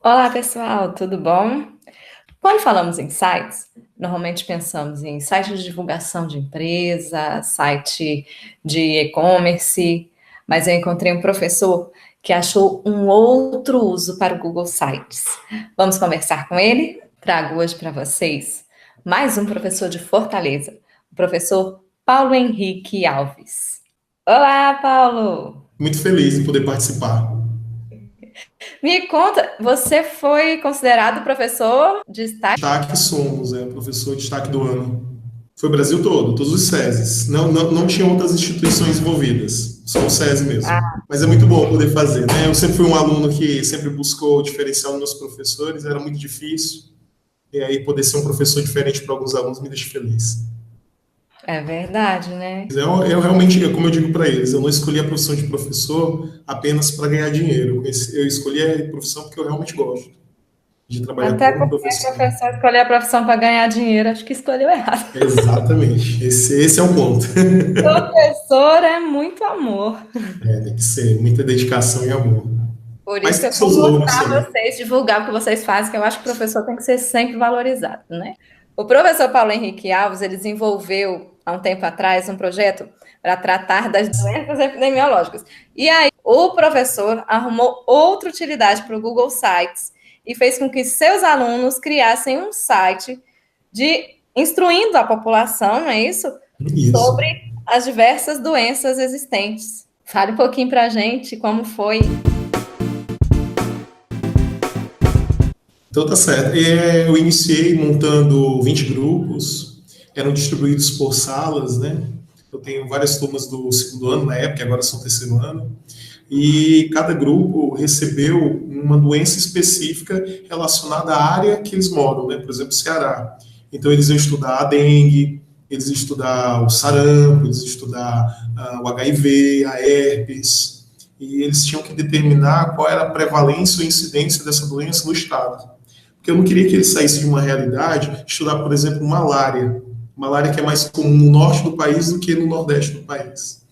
Olá, pessoal, tudo bom? Quando falamos em sites, normalmente pensamos em site de divulgação de empresa, site de e-commerce, mas eu encontrei um professor que achou um outro uso para o Google Sites. Vamos conversar com ele? Trago hoje para vocês mais um professor de Fortaleza, o professor Paulo Henrique Alves. Olá, Paulo! Muito feliz em poder participar. Me conta, você foi considerado professor de estágio? Destaque somos, professor destaque do ano. Foi o Brasil todo, todos os SESIs. Não tinha outras instituições envolvidas, só o SESI mesmo. Mas é muito bom poder fazer, né? Eu sempre fui um aluno que sempre buscou o diferencial nos meus professores, era muito difícil. E aí poder ser um professor diferente para alguns alunos me deixa feliz. É verdade, né? Eu realmente, como eu digo para eles, eu não escolhi a profissão de professor apenas para ganhar dinheiro. Eu escolhi a profissão porque eu realmente gosto de trabalhar Até como porque professor. professor escolher a profissão para ganhar dinheiro, acho que escolheu errado. Exatamente. Esse é o ponto. Professor é muito amor. Tem que ser muita dedicação e amor. Por Mas isso tem eu vou seus louros mostrar também. vocês, divulgar o que vocês fazem, que eu acho que o professor tem que ser sempre valorizado, né? O professor Paulo Henrique Alves, ele desenvolveu há um tempo atrás um projeto para tratar das doenças epidemiológicas. E aí, o professor arrumou outra utilidade para o Google Sites e fez com que seus alunos criassem um site de instruindo a população, não é isso? Isso. Sobre as diversas doenças existentes. Fale um pouquinho para a gente como foi. Então tá certo. Eu iniciei montando 20 grupos, eram distribuídos por salas, né? Eu tenho várias turmas do segundo ano na época, agora são terceiro ano. E cada grupo recebeu uma doença específica relacionada à área que eles moram, né? Por exemplo, Ceará. Então eles iam estudar a dengue, eles iam estudar o sarampo, eles iam estudar o HIV, a herpes, e eles tinham que determinar qual era a prevalência ou incidência dessa doença no estado. Porque eu não queria que eles saíssem de uma realidade, estudar, por exemplo, malária. Malária que é mais comum no norte do país do que no nordeste do país.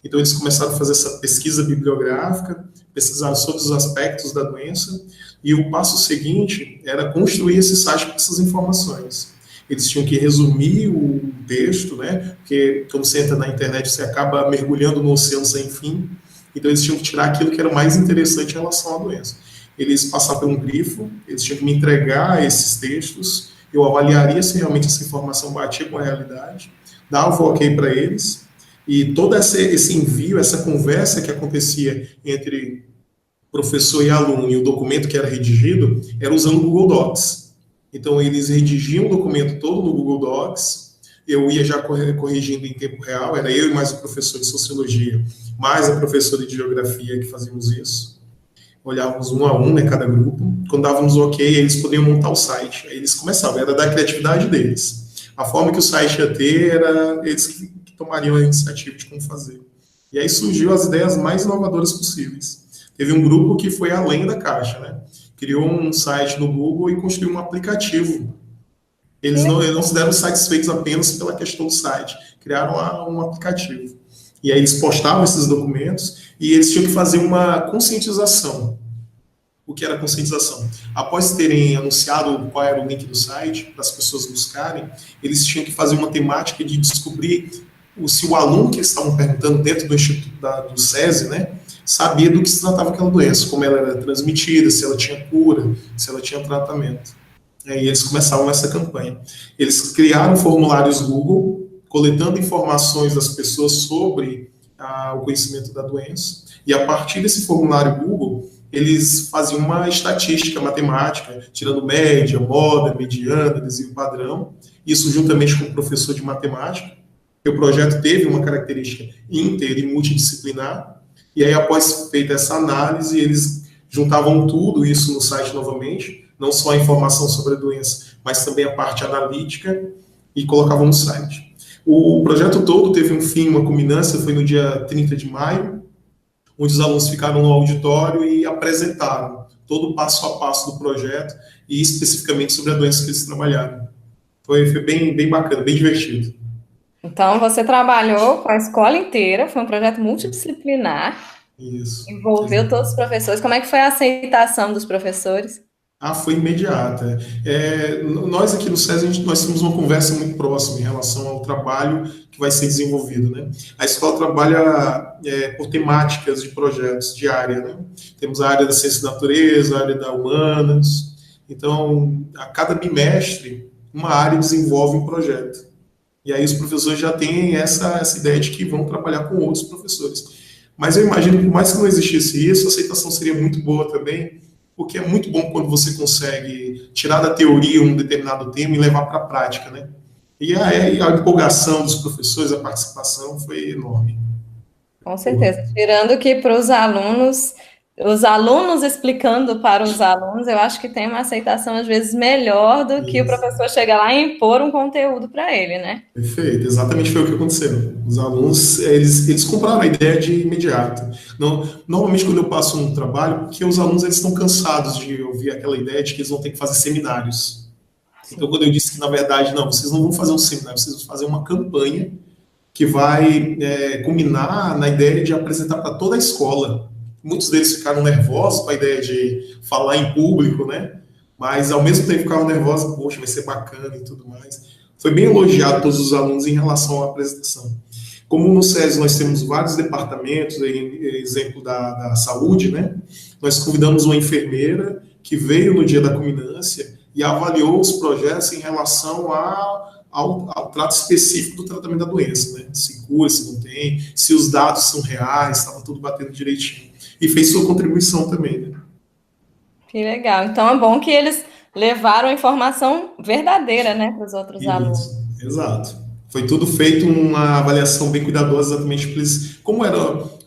Então, eles começaram a fazer essa pesquisa bibliográfica, pesquisaram sobre os aspectos da doença, e o passo seguinte era construir esse site com essas informações. Eles tinham que resumir o texto, né? Porque quando você entra na internet, você acaba mergulhando no oceano sem fim. Então, eles tinham que tirar aquilo que era o mais interessante em relação à doença. Eles passaram por um grifo, eles tinham que me entregar esses textos, eu avaliaria se realmente essa informação batia com a realidade, dava o ok para eles, e todo esse envio, essa conversa que acontecia entre professor e aluno e o documento que era redigido, era usando o Google Docs. Então, eles redigiam o documento todo no Google Docs, eu ia já corrigindo em tempo real, era eu e mais o professor de Sociologia, mais a professora de Geografia que fazíamos isso. Olhávamos um a um, né, cada grupo. Quando dávamos ok, eles podiam montar o site. Aí eles começavam, era da criatividade deles. A forma que o site ia ter era eles que tomariam a iniciativa de como fazer. E aí surgiu as ideias mais inovadoras possíveis. Teve um grupo que foi além da caixa, né? Criou um site no Google e construiu um aplicativo. Eles não se deram satisfeitos apenas pela questão do site, criaram um aplicativo. E aí eles postavam esses documentos e eles tinham que fazer uma conscientização. O que era a conscientização? Após terem anunciado qual era o link do site, para as pessoas buscarem, eles tinham que fazer uma temática de descobrir se o aluno que eles estavam perguntando dentro do Instituto do SESI, né, sabia do que se tratava aquela doença, como ela era transmitida, se ela tinha cura, se ela tinha tratamento. E aí eles começavam essa campanha. Eles criaram formulários Google, coletando informações das pessoas sobre o conhecimento da doença, e a partir desse formulário Google, eles faziam uma estatística matemática, tirando média, moda, mediana, desvio padrão, isso juntamente com o professor de matemática, que o projeto teve uma característica inter e multidisciplinar, e aí após feita essa análise, eles juntavam tudo isso no site novamente, não só a informação sobre a doença, mas também a parte analítica, e colocavam no site. O projeto todo teve um fim, uma culminância, foi no dia 30 de maio, onde os alunos ficaram no auditório e apresentaram todo o passo a passo do projeto e especificamente sobre a doença que eles trabalharam. Foi bem bacana, bem divertido. Então, você trabalhou com a escola inteira, foi um projeto multidisciplinar, Isso, envolveu todos os exatamente. professores. Como é que foi a aceitação dos professores? Ah, foi imediata. Nós aqui no SESI, nós temos uma conversa muito próxima em relação ao trabalho que vai ser desenvolvido, né? A escola trabalha por temáticas de projetos de área, né? Temos a área da ciência da natureza, a área da humanas. Então, a cada bimestre, uma área desenvolve um projeto. E aí os professores já têm essa ideia de que vão trabalhar com outros professores. Mas eu imagino que, por mais que não existisse isso, a aceitação seria muito boa também, porque é muito bom quando você consegue tirar da teoria um determinado tema e levar para a prática, né? E a empolgação dos professores, a participação foi enorme. Com Boa. certeza. Tirando que para os alunos explicando para os alunos, eu acho que tem uma aceitação às vezes melhor do que o Isso. professor chegar lá e impor um conteúdo para ele, né? Perfeito, exatamente foi o que aconteceu. Os alunos, eles compraram a ideia de imediato. Não, normalmente, quando eu passo um trabalho, porque os alunos eles estão cansados de ouvir aquela ideia de que eles vão ter que fazer seminários. Então, Sim. quando eu disse que, na verdade, não, vocês não vão fazer um seminário, vocês vão fazer uma campanha que vai culminar na ideia de apresentar para toda a escola. Muitos deles ficaram nervosos com a ideia de falar em público, né? Mas, ao mesmo tempo, ficavam nervosos, poxa, vai ser bacana e tudo mais. Foi bem elogiado todos os alunos em relação à apresentação. Como no SESI nós temos vários departamentos, exemplo da saúde, né? Nós convidamos uma enfermeira que veio no dia da culminância e avaliou os projetos em relação ao trato específico do tratamento da doença, né? Se cura, se não tem, se os dados são reais, estava tudo batendo direitinho. E fez sua contribuição também, né? Que legal. Então é bom que eles levaram a informação verdadeira, né, para os outros alunos. Isso, exato. Foi tudo feito uma avaliação bem cuidadosa, exatamente por isso. Como era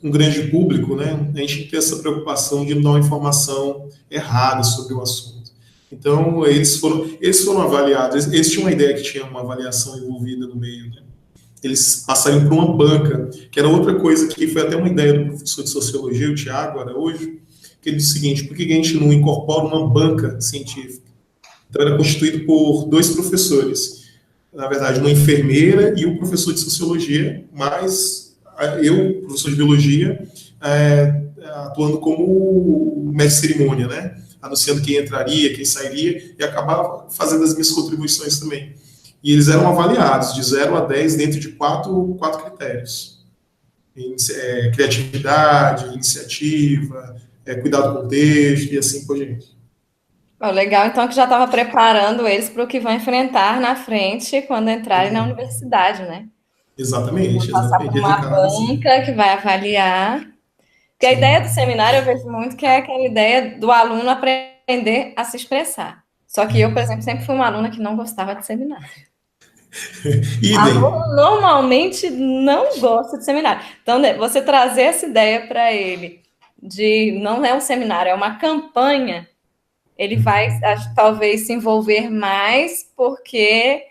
um grande público, né, a gente tem essa preocupação de não dar uma informação errada sobre o assunto. Então, eles foram avaliados, eles tinham uma ideia que tinha uma avaliação envolvida no meio, né? Eles passariam por uma banca, que era outra coisa que foi até uma ideia do professor de sociologia, o Tiago Araújo, que ele disse o seguinte: por que a gente não incorpora uma banca científica? Então, era constituído por dois professores, na verdade, uma enfermeira e o professor de sociologia, mas eu, professor de biologia, atuando como mestre de cerimônia, né? Anunciando quem entraria, quem sairia, e acabava fazendo as minhas contribuições também. E eles eram avaliados de 0 a 10 dentro de quatro critérios: criatividade, iniciativa, cuidado com o texto e assim por diante. Ó, legal, então, que já estava preparando eles para o que vão enfrentar na frente quando entrarem na universidade, né? Vão Exatamente, passar por exatamente. uma Educar, assim. banca que vai avaliar. Porque a ideia do Sim. seminário eu vejo muito que é aquela ideia do aluno aprender a se expressar. Só que eu, por exemplo, sempre fui uma aluna que não gostava de seminário. Idem. Aluno normalmente não gosta de seminário. Então, né, você trazer essa ideia para ele de não é um seminário, é uma campanha, ele vai talvez se envolver mais porque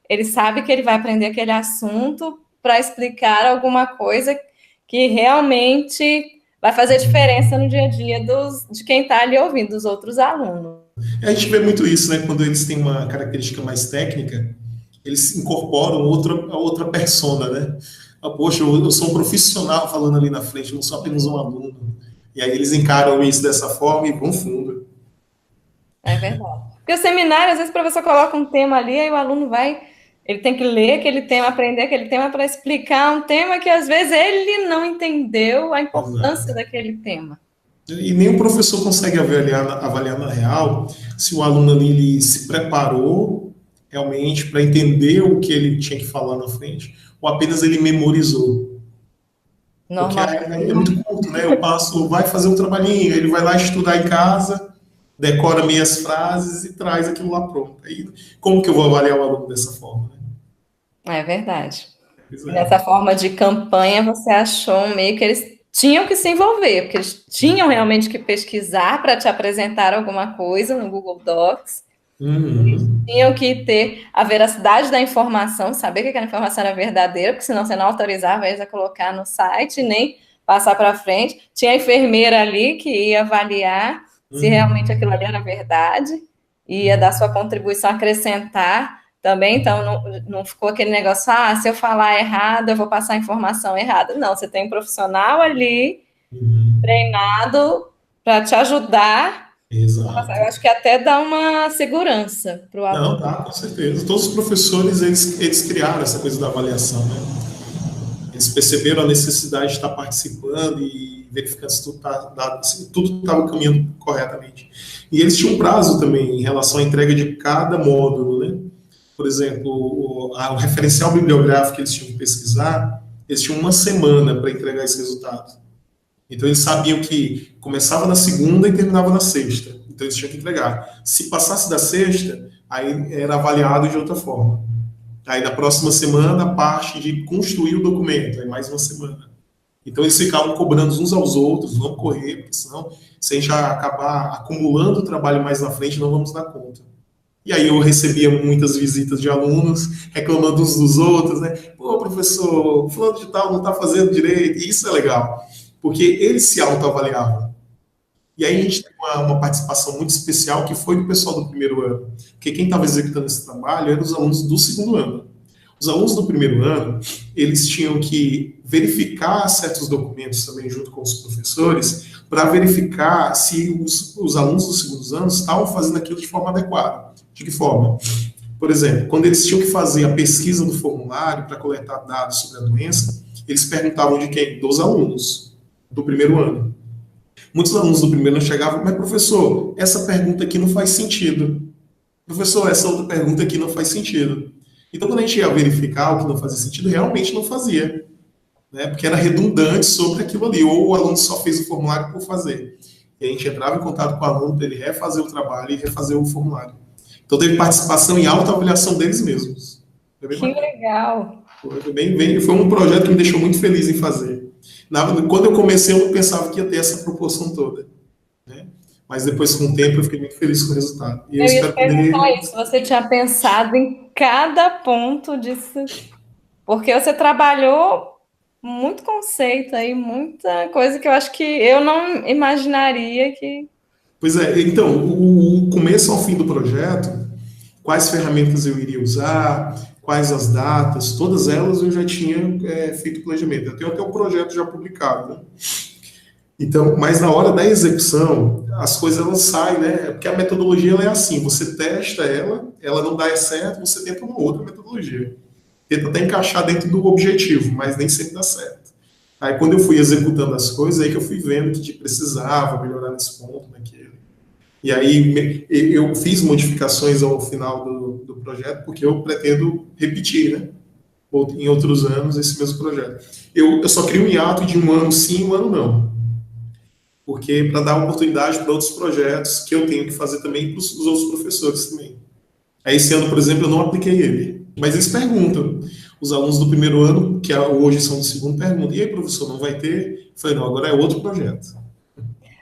ele sabe que ele vai aprender aquele assunto para explicar alguma coisa que realmente vai fazer diferença no dia a dia de quem está ali ouvindo, dos outros alunos. A gente vê muito isso, né? Quando eles têm uma característica mais técnica, eles incorporam a outra persona, né? Ah, poxa, eu sou um profissional falando ali na frente, eu não sou apenas um aluno. E aí eles encaram isso dessa forma e vão fundo. É verdade. Porque o seminário, às vezes, o professor coloca um tema ali, aí o aluno vai, ele tem que ler aquele tema, aprender aquele tema para explicar um tema que às vezes ele não entendeu a importância Exato. daquele tema. E nem o professor consegue avaliar na real se o aluno ali ele se preparou realmente para entender o que ele tinha que falar na frente, ou apenas ele memorizou. Porque Normalmente é muito curto, né? Eu passo, vai fazer um trabalhinho, ele vai lá estudar em casa, decora minhas frases e traz aquilo lá pronto. Aí, como que eu vou avaliar o aluno dessa forma, né? é verdade. Pois E é. nessa forma de campanha, você achou meio que eles tinham que se envolver, porque eles tinham realmente que pesquisar para te apresentar alguma coisa no Google Docs, Uhum. tinham que ter a veracidade da informação, saber que aquela informação era verdadeira, porque senão você não autorizava eles a colocar no site, nem passar para frente. Tinha a enfermeira ali que ia avaliar se realmente aquilo Uhum. ali era verdade, ia dar sua contribuição, acrescentar. também, então não ficou aquele negócio, se eu falar errado, eu vou passar a informação errada. Não, você tem um profissional ali, treinado, para te ajudar. Exato. Eu acho que até dá uma segurança para o Não, aluno. tá, com certeza. Todos os professores, eles criaram essa coisa da avaliação, né? Eles perceberam a necessidade de estar participando e verificando se tudo estava caminhando corretamente. E eles tinham um prazo também em relação à entrega de cada módulo, né? Por exemplo, o referencial bibliográfico que eles tinham que pesquisar, eles tinham uma semana para entregar esse resultado. Então eles sabiam que começava na segunda e terminava na sexta. Então eles tinham que entregar. Se passasse da sexta, aí era avaliado de outra forma. Aí na próxima semana, a parte de construir o documento, aí mais uma semana. Então eles ficavam cobrando uns aos outros, vamos correr, porque senão, se a gente acabar acumulando o trabalho mais na frente, não vamos dar conta. E aí eu recebia muitas visitas de alunos reclamando uns dos outros, né? Pô, professor, fulano de tal não está fazendo direito. E isso é legal, porque eles se autoavaliavam. E aí a gente tem uma participação muito especial que foi do pessoal do primeiro ano. Porque quem estava executando esse trabalho eram os alunos do segundo ano. Os alunos do primeiro ano, eles tinham que verificar certos documentos também junto com os professores para verificar se os alunos dos segundos anos estavam fazendo aquilo de forma adequada. De que forma? Por exemplo, quando eles tinham que fazer a pesquisa do formulário para coletar dados sobre a doença, eles perguntavam de quem? Dos alunos do primeiro ano. Muitos alunos do primeiro ano chegavam, mas professor, essa pergunta aqui não faz sentido. Professor, essa outra pergunta aqui não faz sentido. Então, quando a gente ia verificar o que não fazia sentido, realmente não fazia. Né? Porque era redundante sobre aquilo ali, ou o aluno só fez o formulário por fazer. E a gente entrava em contato com o aluno para ele refazer o trabalho e refazer o formulário. Então, teve participação e autoavaliação deles mesmos. Foi bem Que bacana. legal! Foi um projeto que me deixou muito feliz em fazer. Quando eu comecei, eu não pensava que ia ter essa proporção toda. Né? Mas depois, com o tempo, eu fiquei muito feliz com o resultado. E eu Eu ia te espero perguntar poder. isso, você tinha pensado em cada ponto disso, porque você trabalhou muito conceito aí, muita coisa que eu acho que eu não imaginaria que. Pois é, então, o começo ao fim do projeto, quais ferramentas eu iria usar, quais as datas, todas elas eu já tinha feito planejamento. Eu tenho até o projeto já publicado, né? Então, mas na hora da execução, as coisas elas saem, né? Porque a metodologia ela é assim, você testa ela, ela não dá certo, você tenta uma outra metodologia. Tenta até encaixar dentro do objetivo, mas nem sempre dá certo. Aí quando eu fui executando as coisas, aí que eu fui vendo que precisava melhorar nesse ponto, naquele. E aí eu fiz modificações ao final do projeto, porque eu pretendo repetir, né? Em outros anos, esse mesmo projeto. Eu só crio um hiato de um ano sim, um ano não. Porque para dar oportunidade para outros projetos que eu tenho que fazer também para os outros professores também. Aí esse ano, por exemplo, eu não apliquei ele. Mas eles perguntam. Os alunos do primeiro ano, que hoje são do segundo, perguntam: e aí, professor, não vai ter? Eu falei: não, agora é outro projeto.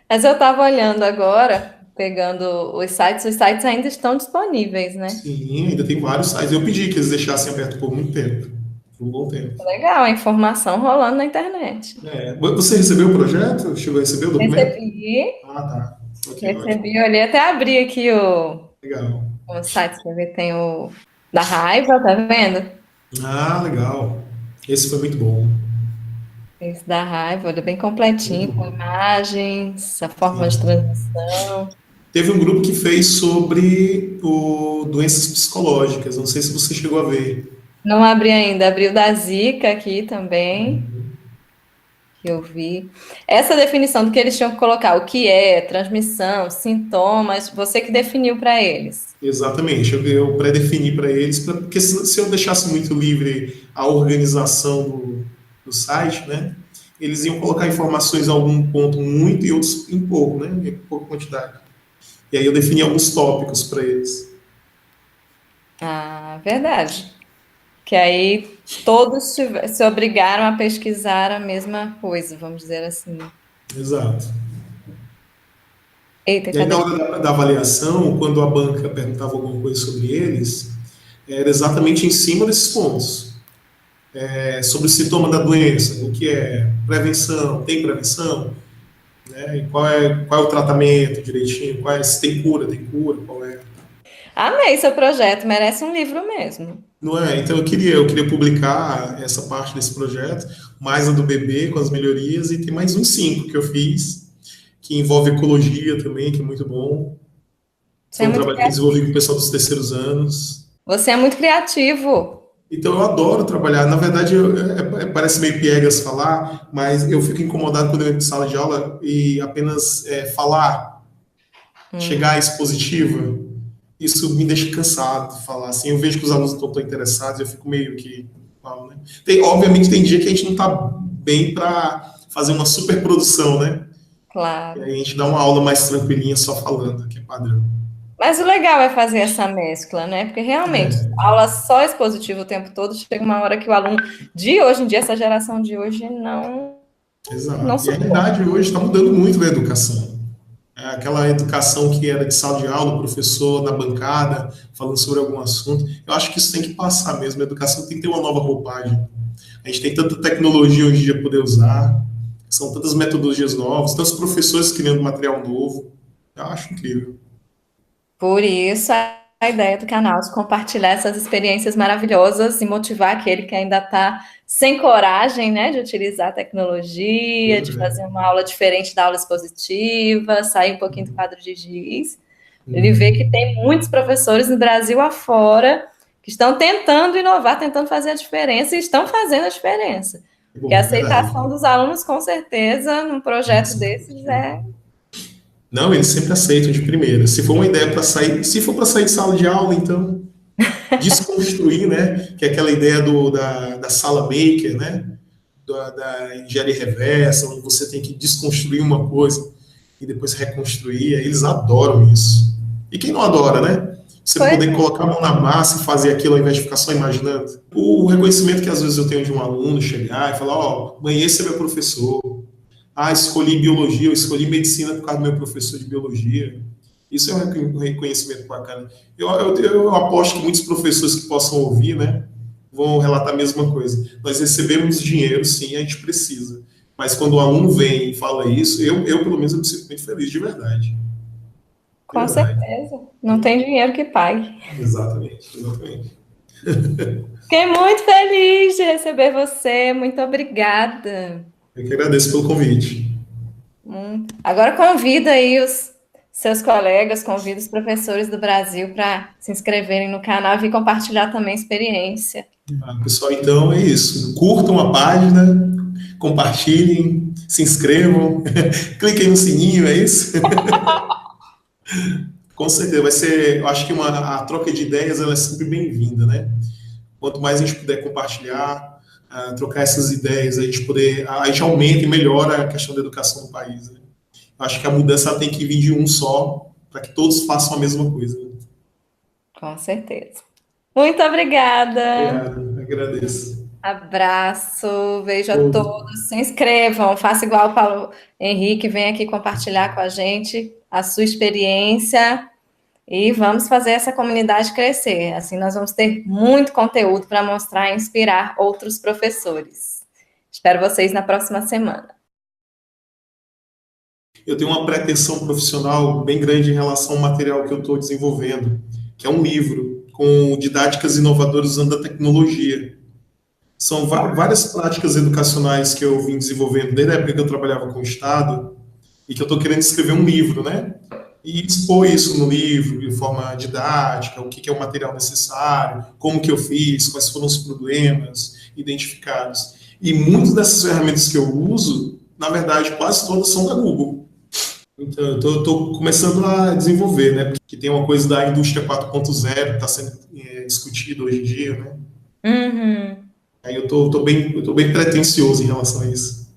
Mas eu estava olhando agora, pegando os sites ainda estão disponíveis, né? Sim, ainda tem vários sites. Eu pedi que eles deixassem aberto por muito tempo, por um bom tempo. Legal, a informação rolando na internet. Você recebeu o projeto? Chegou a receber o documento? Recebi, Ah, tá. Ok, ótimo. recebi, olhei, até abri aqui Legal. o site, quer ver, tem o da Raiva, tá vendo? Ah, legal. Esse foi muito bom. Esse da Raiva, olha, bem completinho, Muito com bom. imagens, a forma de Sim. transmissão. Teve um grupo que fez sobre doenças psicológicas. Não sei se você chegou a ver. Não abri ainda, abri o da Zika aqui também, que eu vi. Essa definição do que eles tinham que colocar, o que é, transmissão, sintomas, você que definiu para eles. Exatamente. Eu predefini para eles, porque se eu deixasse muito livre a organização do site, né, eles iam colocar informações em algum ponto muito e outros em pouco, né, em pouca quantidade. E aí eu defini alguns tópicos para eles. Ah, verdade. Que aí todos se obrigaram a pesquisar a mesma coisa, vamos dizer assim. Exato. Eita, E aí, na cadê? hora da avaliação, quando a banca perguntava alguma coisa sobre eles, era exatamente em cima desses pontos. Sobre o sintoma da doença, o que é prevenção, tem prevenção, né? E qual é o tratamento direitinho, se tem cura, qual é. Amei seu projeto, merece um livro mesmo. Não é? Então eu queria publicar essa parte desse projeto, mais a do bebê com as melhorias, e tem mais uns 5 que eu fiz, que envolve ecologia também, que é muito bom. Você é Foi um muito trabalho que eu desenvolvi com o pessoal dos terceiros anos. Você é muito criativo. Então eu adoro trabalhar. Na verdade, parece meio piegas falar, mas eu fico incomodado quando eu entro em sala de aula e apenas falar, Hum, chegar à expositiva. Isso me deixa cansado de falar. Assim, eu vejo que os alunos estão tão interessados, eu fico meio que. Mal, né? Obviamente, tem dia que a gente não está bem para fazer uma super produção, né? E claro. aí a gente dá uma aula mais tranquilinha só falando, que é padrão. Mas o legal é fazer essa mescla, né? Porque realmente, É, aula só expositiva o tempo todo, chega uma hora que o aluno de hoje em dia, essa geração de hoje, não exato. E a suporta. realidade hoje está mudando muito na educação. É aquela educação que era de sala de aula, o professor na bancada, falando sobre algum assunto. Eu acho que isso tem que passar mesmo. A educação tem que ter uma nova roupagem. A gente tem tanta tecnologia hoje em dia para poder usar, são tantas metodologias novas, tantos professores criando material novo. Eu acho incrível. Por isso, a ideia do canal de compartilhar essas experiências maravilhosas e motivar aquele que ainda está sem coragem, né, de utilizar a tecnologia, Pois de é. fazer uma aula diferente da aula expositiva, sair um pouquinho do quadro de giz. Ele vê que Uhum. tem muitos professores no Brasil afora que estão tentando inovar, tentando fazer a diferença e estão fazendo a diferença. É Porque a bom, é verdade. aceitação dos alunos, com certeza, num projeto Sim. desses é Não, eles sempre aceitam de primeira. Se for uma ideia para sair, se for para sair de sala de aula, então desconstruir, né? Que é aquela ideia da sala maker, né? Da engenharia reversa, onde você tem que desconstruir uma coisa e depois reconstruir. Eles adoram isso. E quem não adora, né? Você Pois poder é. colocar a mão na massa e fazer aquilo ao invés de ficar só imaginando. O reconhecimento que às vezes eu tenho de um aluno chegar e falar: Ó, mãe, esse é meu professor. Ah, escolhi biologia, eu escolhi medicina por causa do meu professor de biologia. Isso é um reconhecimento bacana. Eu aposto que muitos professores que possam ouvir, né, vão relatar a mesma coisa. Nós recebemos dinheiro, sim, a gente precisa. Mas quando o aluno vem e fala isso, eu pelo menos, eu me sinto muito feliz, de verdade. De Com verdade. certeza. Não tem dinheiro que pague. Exatamente, exatamente. Fiquei muito feliz de receber você. Muito obrigada. Eu que agradeço pelo convite. Agora convida aí os seus colegas, convida os professores do Brasil para se inscreverem no canal e vir compartilhar também a experiência. Ah, pessoal, então é isso. Curtam a página, compartilhem, se inscrevam, cliquem no sininho, é isso? Com certeza, vai ser. Eu acho que a troca de ideias ela é sempre bem-vinda, né? Quanto mais a gente puder compartilhar, trocar essas ideias, a gente aumenta e melhora a questão da educação no país. Né? Eu acho que a mudança ela tem que vir de um só, para que todos façam a mesma coisa. Né? Com certeza. Muito obrigada. Obrigado, agradeço. Abraço, beijo a Outro. todos. Se inscrevam, faça igual o Paulo Henrique, vem aqui compartilhar com a gente a sua experiência e vamos fazer essa comunidade crescer. Assim nós vamos ter muito conteúdo para mostrar e inspirar outros professores. Espero vocês na próxima semana. Eu tenho uma pretensão profissional bem grande em relação ao material que eu estou desenvolvendo, que é um livro com didáticas inovadoras usando a tecnologia. São várias práticas educacionais que eu vim desenvolvendo desde a época que eu trabalhava com o Estado e que eu estou querendo escrever um livro, né? E expor isso no livro de forma didática, o que é o material necessário, como que eu fiz, quais foram os problemas identificados. E muitas dessas ferramentas que eu uso, na verdade, quase todas são da Google. Então, eu estou começando a desenvolver, né? Porque tem uma coisa da indústria 4.0 que está sendo discutida hoje em dia, né? Uhum. Aí eu tô bem pretensioso em relação a isso.